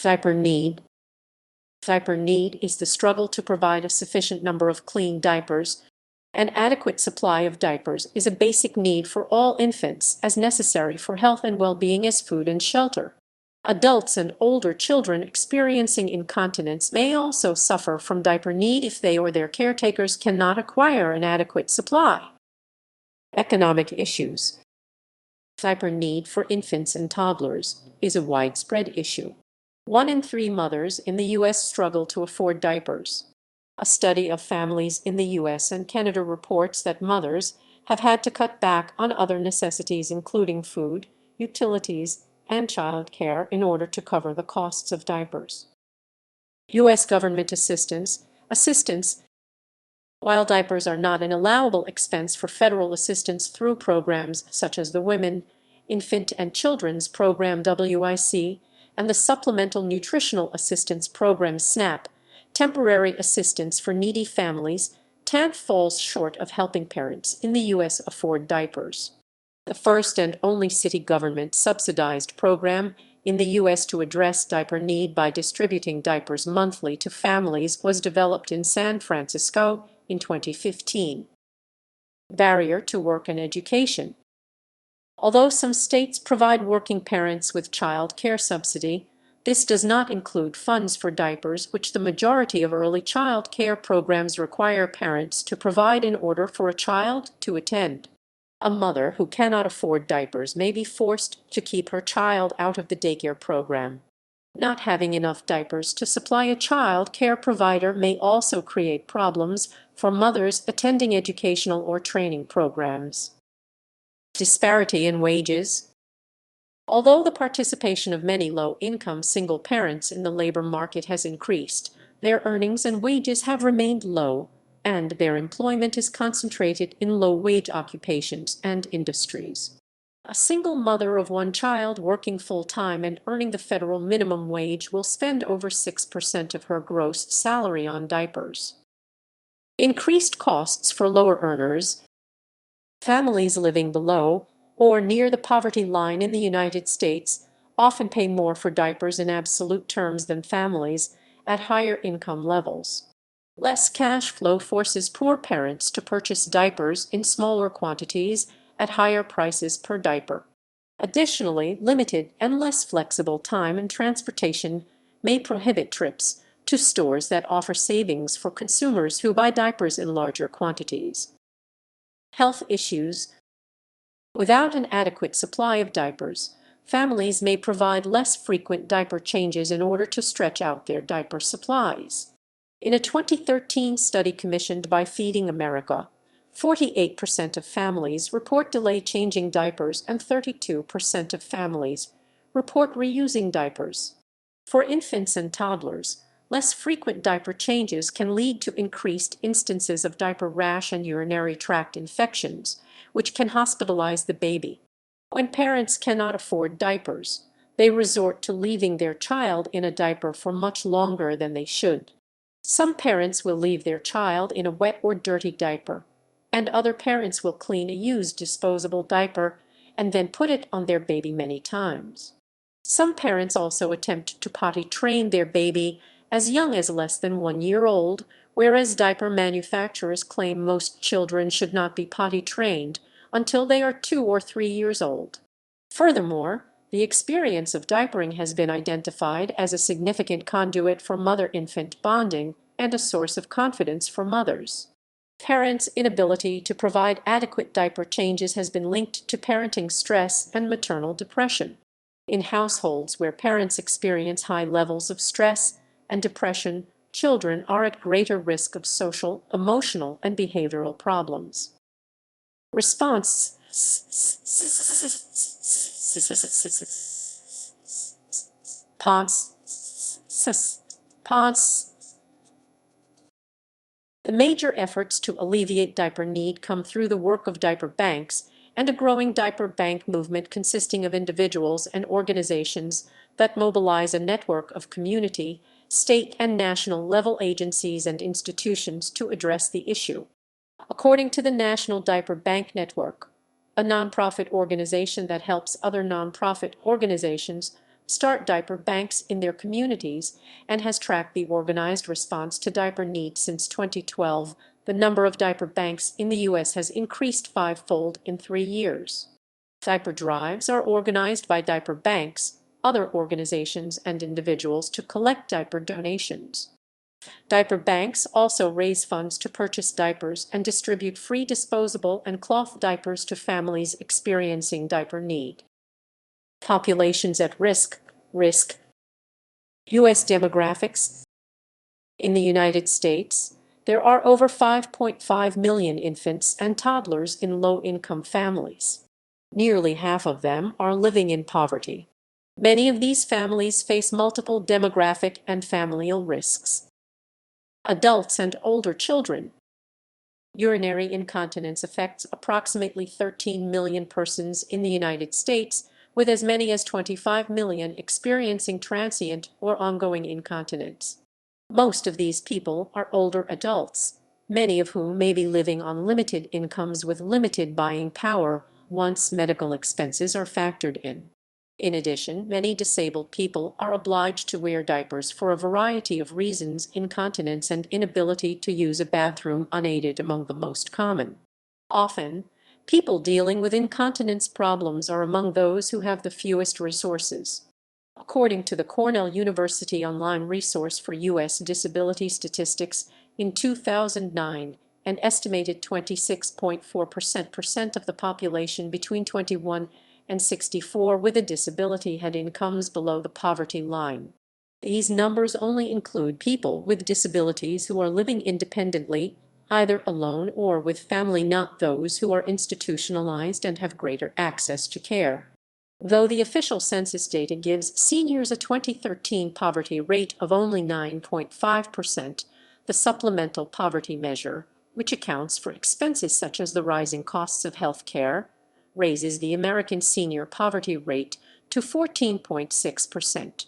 Diaper need. Diaper need is the struggle to provide a sufficient number of clean diapers. An adequate supply of diapers is a basic need for all infants, as necessary for health and well-being as food and shelter. Adults and older children experiencing incontinence may also suffer from diaper need if they or their caretakers cannot acquire an adequate supply. Economic issues. Diaper need for infants and toddlers is a widespread issue. 1 in 3 mothers in the U.S. struggle to afford diapers. A study of families in the U.S. and Canada reports that mothers have had to cut back on other necessities including food, utilities, and child care in order to cover the costs of diapers. U.S. government assistance. While diapers are not an allowable expense for federal assistance through programs such as the Women, Infant and Children's Program WIC and the Supplemental Nutritional Assistance Program SNAP, temporary assistance for needy families, TANF falls short of helping parents in the U.S. afford diapers. The first and only city government subsidized program in the U.S. to address diaper need by distributing diapers monthly to families was developed in San Francisco in 2015. Barrier to work and education. Although some states provide working parents with child care subsidy, this does not include funds for diapers, which the majority of early child care programs require parents to provide in order for a child to attend. A mother who cannot afford diapers may be forced to keep her child out of the daycare program. Not having enough diapers to supply a child care provider may also create problems for mothers attending educational or training programs. Disparity in wages. Although the participation of many low-income single parents in the labor market has increased, their earnings and wages have remained low, and their employment is concentrated in low-wage occupations and industries. A single mother of 1 child working full-time and earning the federal minimum wage will spend over 6% of her gross salary on diapers. Increased costs for lower earners. Families living below or near the poverty line in the United States often pay more for diapers in absolute terms than families at higher income levels. Less cash flow forces poor parents to purchase diapers in smaller quantities at higher prices per diaper. Additionally, limited and less flexible time and transportation may prohibit trips to stores that offer savings for consumers who buy diapers in larger quantities. Health issues. Without an adequate supply of diapers, families may provide less frequent diaper changes in order to stretch out their diaper supplies. In a 2013 study commissioned by Feeding America, 48% of families report delay changing diapers and 32% of families report reusing diapers. For infants and toddlers, less frequent diaper changes can lead to increased instances of diaper rash and urinary tract infections, which can hospitalize the baby. When parents cannot afford diapers, they resort to leaving their child in a diaper for much longer than they should. Some parents will leave their child in a wet or dirty diaper, and other parents will clean a used disposable diaper and then put it on their baby many times. Some parents also attempt to potty train their baby as young as less than 1 year old, whereas diaper manufacturers claim most children should not be potty trained until they are 2 or 3 years old. Furthermore, the experience of diapering has been identified as a significant conduit for mother-infant bonding and a source of confidence for mothers. Parents' inability to provide adequate diaper changes has been linked to parenting stress and maternal depression. In households where parents experience high levels of stress and depression, children are at greater risk of social, emotional, and behavioral problems. Response. The major efforts to alleviate diaper need come through the work of diaper banks and a growing diaper bank movement consisting of individuals and organizations that mobilize a network of community, state, and national level agencies and institutions to address the issue. According to the National Diaper Bank Network, a nonprofit organization that helps other nonprofit organizations start diaper banks in their communities and has tracked the organized response to diaper needs since 2012. The number of diaper banks in the U.S. has increased fivefold in 3 years. Diaper drives are organized by diaper banks, other organizations, and individuals to collect diaper donations. Diaper banks also raise funds to purchase diapers and distribute free disposable and cloth diapers to families experiencing diaper need. Populations at risk. U.S. demographics. In the United States, there are over 5.5 million infants and toddlers in low-income families. Nearly half of them are living in poverty. Many of these families face multiple demographic and familial risks. Adults and older children. Urinary incontinence affects approximately 13 million persons in the United States, with as many as 25 million experiencing transient or ongoing incontinence. Most of these people are older adults, many of whom may be living on limited incomes with limited buying power once medical expenses are factored in. In addition, many disabled people are obliged to wear diapers for a variety of reasons, incontinence and inability to use a bathroom unaided among the most common. Often, people dealing with incontinence problems are among those who have the fewest resources. According to the Cornell University online resource for U.S. disability statistics, in 2009, an estimated 26.4% of the population between 21 and 64 with a disability had incomes below the poverty line. These numbers only include people with disabilities who are living independently, either alone or with family, not those who are institutionalized and have greater access to care. Though the official census data gives seniors a 2013 poverty rate of only 9.5%, the supplemental poverty measure, which accounts for expenses such as the rising costs of health care, raises the American senior poverty rate to 14.6%.